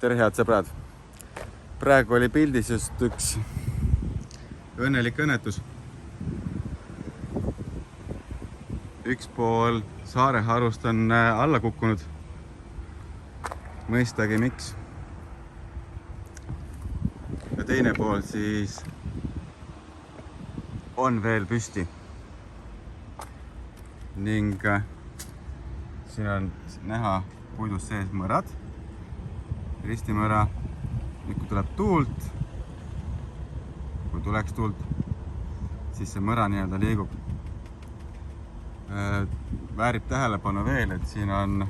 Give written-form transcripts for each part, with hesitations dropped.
tere, head sõbrad! Praegu oli pildis just üks õnnelik õnnetus. Üks pool saareharust on alla kukkunud. Mõistagi miks. Ja teine pool siis on veel püsti. Ning siin on näha puidus sees mõrad, ristimõra. Nüüd kui tuleb tuult, kui tuleks tuult, siis see mõra nii-öelda liigub. Väärib tähelepanu veel, et siin on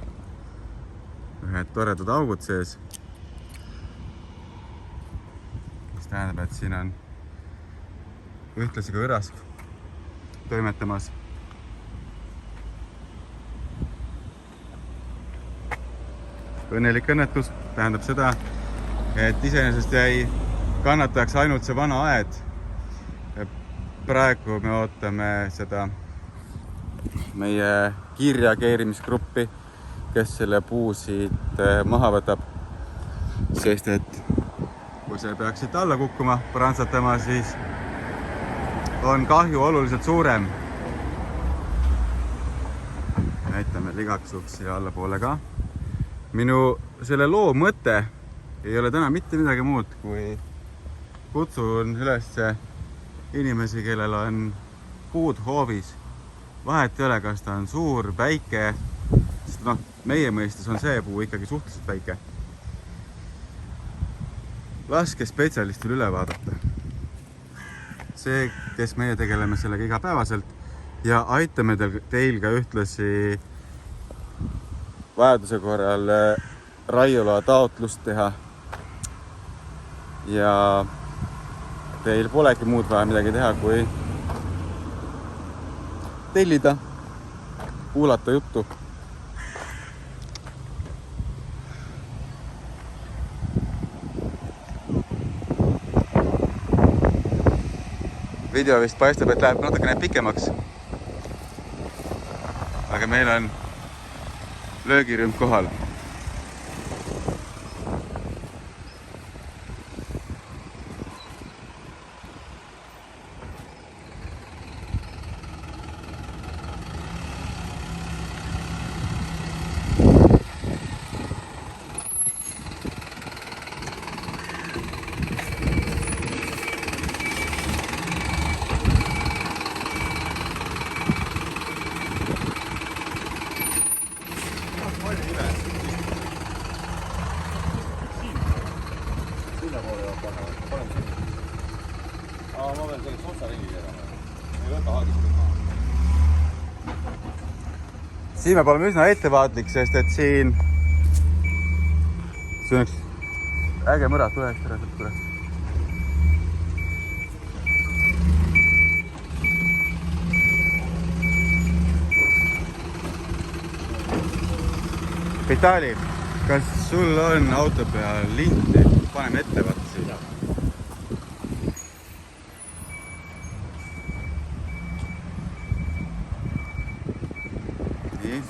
ühed toredad augud sees. Mis tähendab, et siin on ühtlasi ka õrask toimetamas. Õnnelik õnnetus tähendab seda, et iseenesest jäi kannatajaks ainult see vana aed. Praegu me ootame seda meie kiirreageerimisgruppi, kes selle puu siit maha võtab. Sest et kui see peaks siit alla kukkuma, prantsatama, siis on kahju oluliselt suurem. Näitame ligaksuks siia allapoole ka. Minu selle loo mõte ei ole täna mitte midagi muud, kui kutsun üles inimesi, kellel on puud hoovis. Vahet ei ole, kas ta on suur, väike, sest meie mõistes on see puu ikkagi suhteliselt väike. Laske spetsialistil üle vaadata. See, kes meie tegeleme sellega igapäevaselt ja aitame teil ka ühtlasi vajaduse korral raiuloa taotlust teha. Ja teil polegi muud vaja midagi teha, kui tellida, kuulata juttu. Video vist paistab, et läheb natukene pikemaks. Aga meil on löögirühm kohal. Ma pean selleks otsa ringi keerama. Ei võta haagist maha. Siin me oleme üsna ettevaatlik, sest et siin see on üks äge mõra, tuleks ära sealt tule. Vitali, kas sul on auto peal linti? Paneme ette vaata siia. Nii.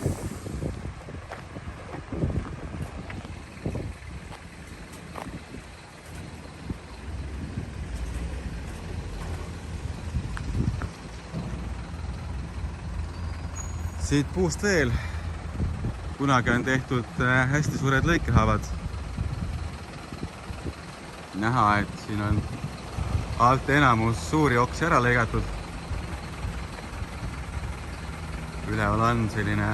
Siit puust veel. Kunagi on tehtud hästi suured lõikehaavad. Näha, et siin on alt enamus suuri oksi ära lõigatud. Üleval on selline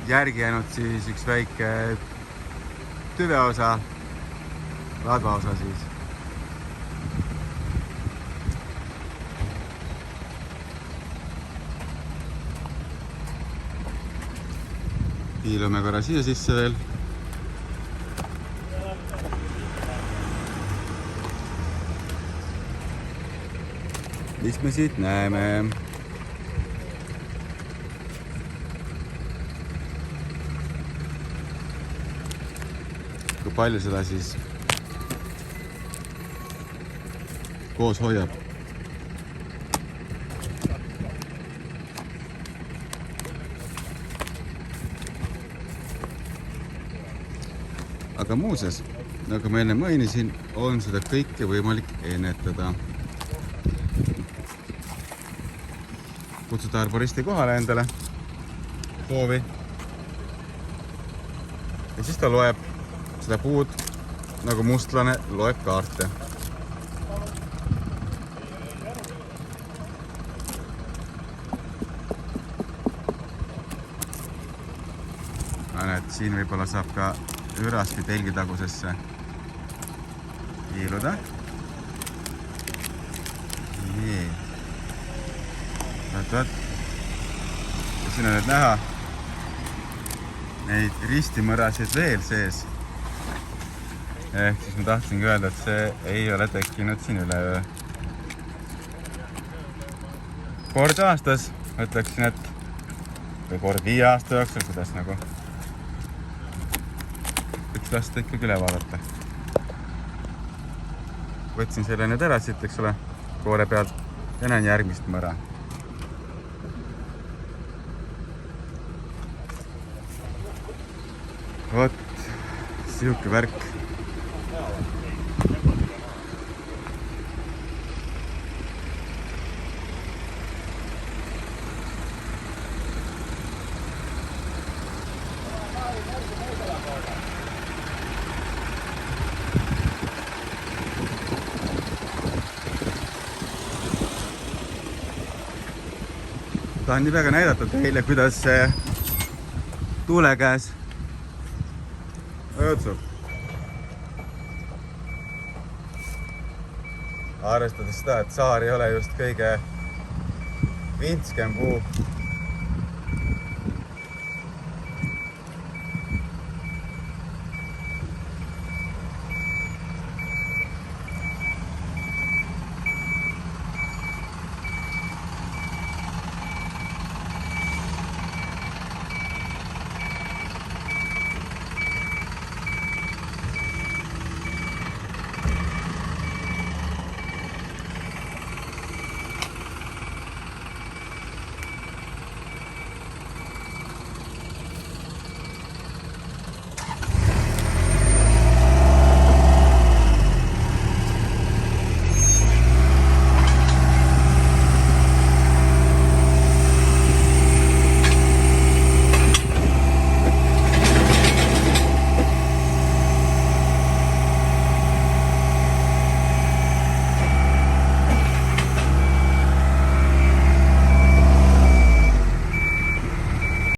järgi jäänud siis üks väike tüveosa, ladvaosa siis. Piilume korra siia sisse veel. Mis me siit näeme? Kui palju seda siis koos hoiab? aga muuseas, nagu ma enne mainisin, on seda kõike võimalik ennetada. Kutsuda arboristi kohale endale hoovi. Ja siis ta loeb seda puud, nagu mustlane loeb kaarte. Et siin võib-olla saab ka üraski telgitagusesse hiiluda. Nii. Vaat. Ja siin on nüüd näha neid ristimõrasid veel sees. Ehk siis ma tahtsingi öelda, et see ei ole tekkinud siin üleöö. Kord aastas, ütleksin, et või kord 5 aasta jooksul, kuidas nagu lasta ikkagi üle vaadata. Võtsin selle nüüd ära siit, eks ole, koore pealt ja näen järgmist mõra. Vot, sihuke värk. Tahan nii väga näidata teile, kuidas see tuule käes õõtsub. Arvestades seda, et saar ei ole just kõige vintskem puu.